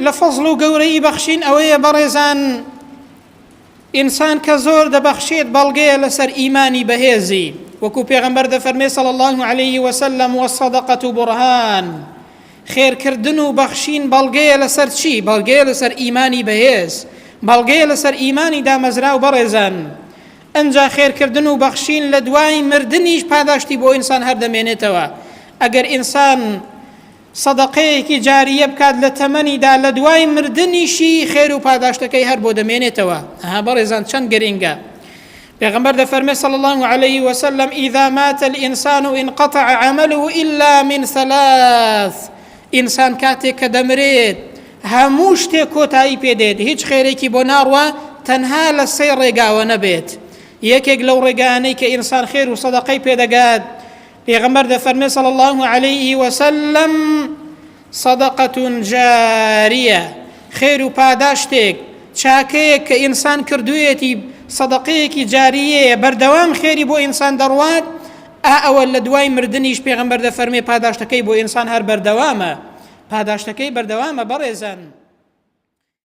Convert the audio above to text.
لە فەزڵ و گەورەی بەخشین ئەوەیە بەڕێزان ئینسان کە زۆر دەبەخشێت بەڵگەیە لەسەر ئیمانی بەهێزی، وەکو پێغەمبەر دەفەرمێ صلی الله عليه وسلم والصدقة برهان، خێرکردن و بەخشین بەڵگەیە لەسەر چی؟ بەڵگەیە لەسەر ئیمانی بەهێز، بەڵگەیە لەسەر ئیمانی دامەزرا و بەڕێزان. ئەنجا خێرکردن و بەخشین لە دوای مردنیش پاداشتی بۆ ئینسان هەردەمێنێتەوە. ئەگەر ئینسان سەدەقەیەکی جاریە بکات لە تەمەنیدا لە دوای مردنیشی خێر و پاداشتەکەی هەر بۆ دەمێنێتەوە. ئەها بەڕێزان چەند گرنگە. پێغەمبەر دەفەرمێ صلی الله عليه وسلم إذا مات الإنسان انقطع عمله إلا من ثلاث. ئینسان کاتێک کە دەمرێت هەموو شتێک کۆتایی پێدێت، هیچ خێرێکی بۆ ناڕوە تەنها لە سێ ڕێگاوە نەبێت. یەکێک لەو ڕێگانەی کە ئینسان خێر و سەدەقەی پێدەگات، پێغەمبەر دەفەرمێ صلی الله عليه وسلم صدقة جاریە، خێر و پاداشتێک چاکەیەک کە ئینسان کردوویەتی سەدەقەیەکی جاریەیە بەردەوام خێری بۆ ئینسان دەڕوات، ئەوە لە دوای مردنیش پێغەمبەر دەفەرمێ پاداشتەکەی بۆ ئینسان هەر بەردەوامە، پاداشتەکەی بەردەوامە بەڕێزان.